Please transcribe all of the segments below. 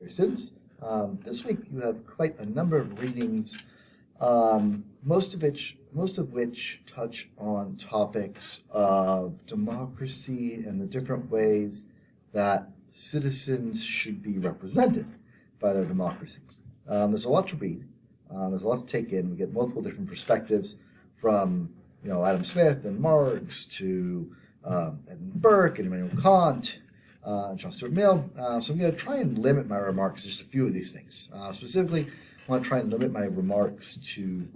Students, this week you have quite a number of readings, most of which touch on topics of democracy and the different ways that citizens should be represented by their democracy. There's a lot to read. There's a lot to take in. We get multiple different perspectives from Adam Smith and Marx to Edmund Burke and Immanuel Kant. John Stuart Mill. So I'm going to try and limit my remarks to just a few of these things. Specifically, I want to try and limit my remarks to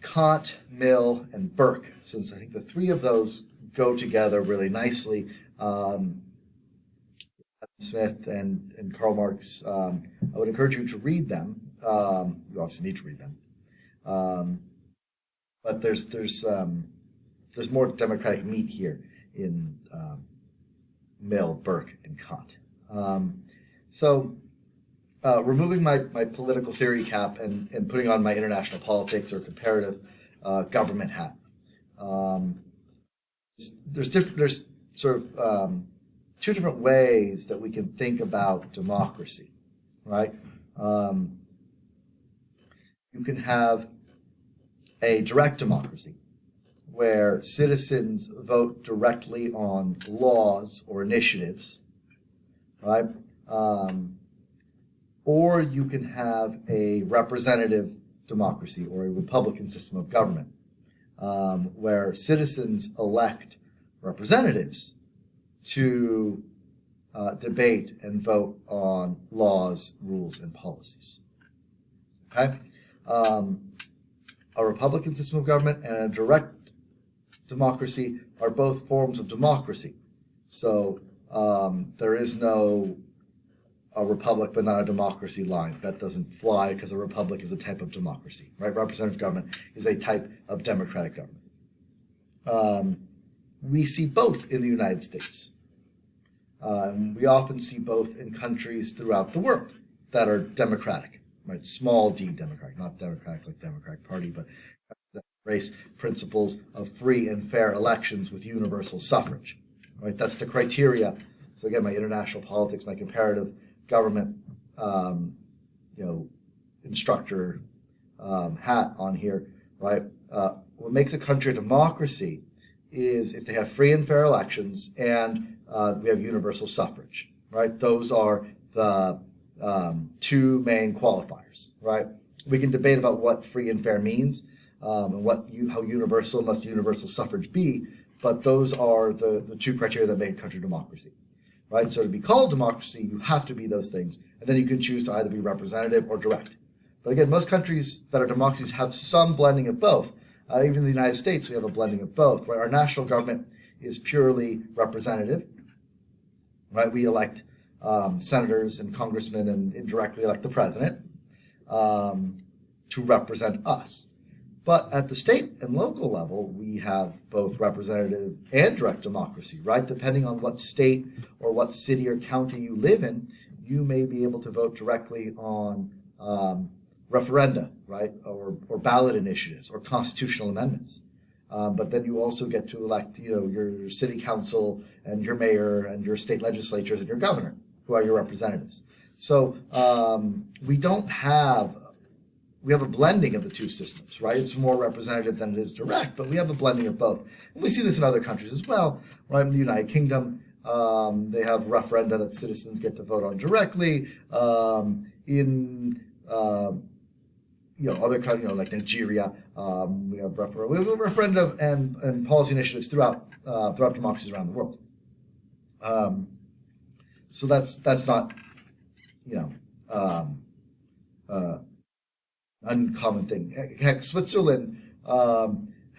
Kant, Mill, and Burke, since I think the three of those go together really nicely. Smith and Karl Marx, I would encourage you to read them. You obviously need to read them. But there's more democratic meat here in Mill, Burke, and Kant. Removing my political theory cap and putting on my international politics or comparative government hat. There's sort of two different ways that we can think about democracy, right? You can have a direct democracy, where citizens vote directly on laws or initiatives, right? Or you can have a representative democracy or a republican system of government, where citizens elect representatives to debate and vote on laws, rules, and policies. Okay? A republican system of government and a direct democracy are both forms of democracy. So there is no a republic but not a democracy line. That doesn't fly because a republic is a type of democracy, right? Representative government is a type of democratic government. We see both in the United States. We often see both in countries throughout the world that are democratic, right? Small d democratic, not democratic like Democratic Party, but that embrace principles of free and fair elections with universal suffrage, right? That's the criteria. So again, my international politics, my comparative government, instructor hat on here, right? What makes a country a democracy is if they have free and fair elections and we have universal suffrage, right? Those are the two main qualifiers, right? We can debate about what free and fair means and how universal must universal suffrage be, but those are the two criteria that make a country democracy, right? So to be called democracy, you have to be those things, and then you can choose to either be representative or direct. But again, most countries that are democracies have some blending of both. Even in the United States, we have a blending of both, right? Our national government is purely representative, right? We elect senators and congressmen and indirectly elect the president to represent us. But at the state and local level, we have both representative and direct democracy, right? Depending on what state or what city or county you live in, you may be able to vote directly on referenda, right? Or ballot initiatives or constitutional amendments. But then you also get to elect, your city council and your mayor and your state legislatures and your governor, who are your representatives. So we have a blending of the two systems, right? It's more representative than it is direct, but we have a blending of both. And we see this in other countries as well, right? In the United Kingdom, they have referenda that citizens get to vote on directly. In other countries, like Nigeria, we have referenda and policy initiatives throughout democracies around the world. So that's not uncommon thing. Heck, Switzerland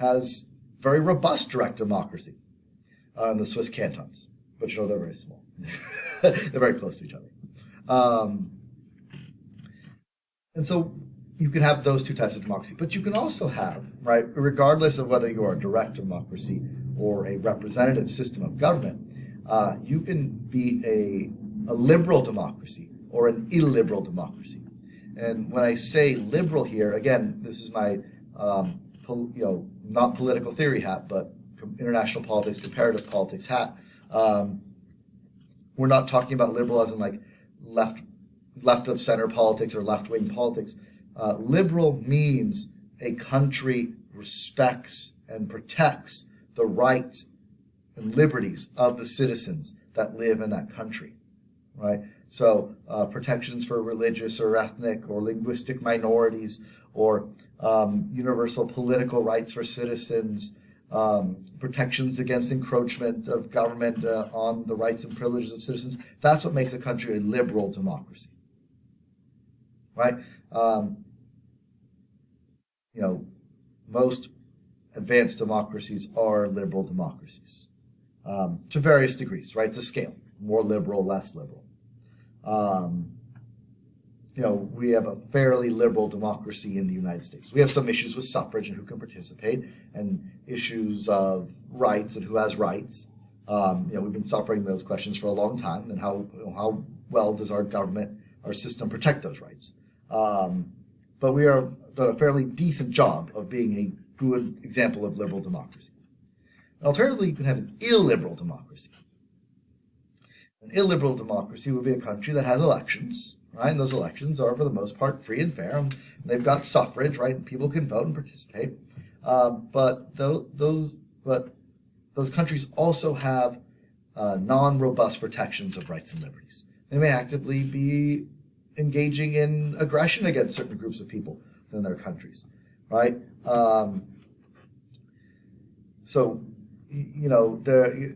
has very robust direct democracy in the Swiss cantons, but they're very small. They're very close to each other. And so you can have those two types of democracy, but you can also have, right, regardless of whether you are a direct democracy or a representative system of government, you can be a liberal democracy or an illiberal democracy. And when I say liberal here, again, this is my not political theory hat, but international politics, comparative politics hat. We're not talking about liberal as in like left of center politics or left wing politics. Liberal means a country respects and protects the rights and liberties of the citizens that live in that country, right? So protections for religious or ethnic or linguistic minorities, or universal political rights for citizens, protections against encroachment of government on the rights and privileges of citizens. That's what makes a country a liberal democracy, right? Most advanced democracies are liberal democracies to various degrees, right? To scale, more liberal, less liberal. We have a fairly liberal democracy in the United States. We have some issues with suffrage and who can participate, and issues of rights and who has rights. We've been suffering those questions for a long time, and how well does our government, our system, protect those rights? But we are done a fairly decent job of being a good example of liberal democracy. Alternatively, you can have an illiberal democracy. An illiberal democracy would be a country that has elections, right? And those elections are, for the most part, free and fair. And they've got suffrage, right? And people can vote and participate. But those countries also have non-robust protections of rights and liberties. They may actively be engaging in aggression against certain groups of people within their countries, right?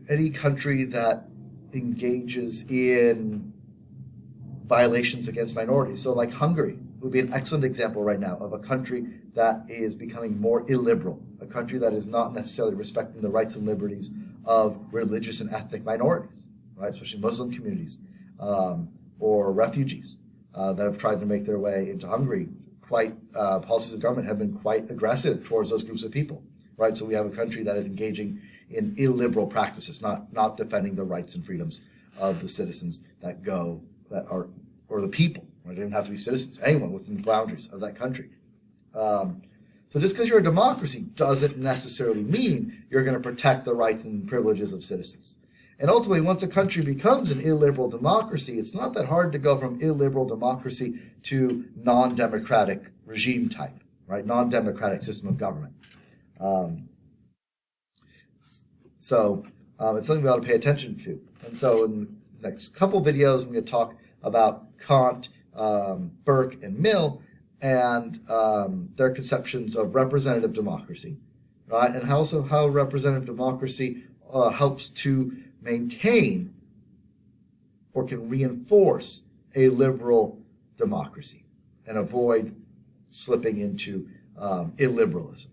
Any country that engages in violations against minorities, so like Hungary would be an excellent example right now of a country that is becoming more illiberal, a country that is not necessarily respecting the rights and liberties of religious and ethnic minorities, right? Especially Muslim communities or refugees that have tried to make their way into Hungary. Policies of government have been quite aggressive towards those groups of people, right? So we have a country that is engaging in illiberal practices, not defending the rights and freedoms of the citizens or the people. Right? They don't have to be citizens, anyone within the boundaries of that country. So just because you're a democracy doesn't necessarily mean you're going to protect the rights and privileges of citizens. And ultimately, once a country becomes an illiberal democracy, it's not that hard to go from illiberal democracy to non-democratic regime type, right? Non-democratic system of government. So it's something we ought to pay attention to. And so in the next couple videos, I'm going to talk about Kant, Burke, and Mill, and their conceptions of representative democracy, right? And also how representative democracy helps to maintain or can reinforce a liberal democracy and avoid slipping into illiberalism.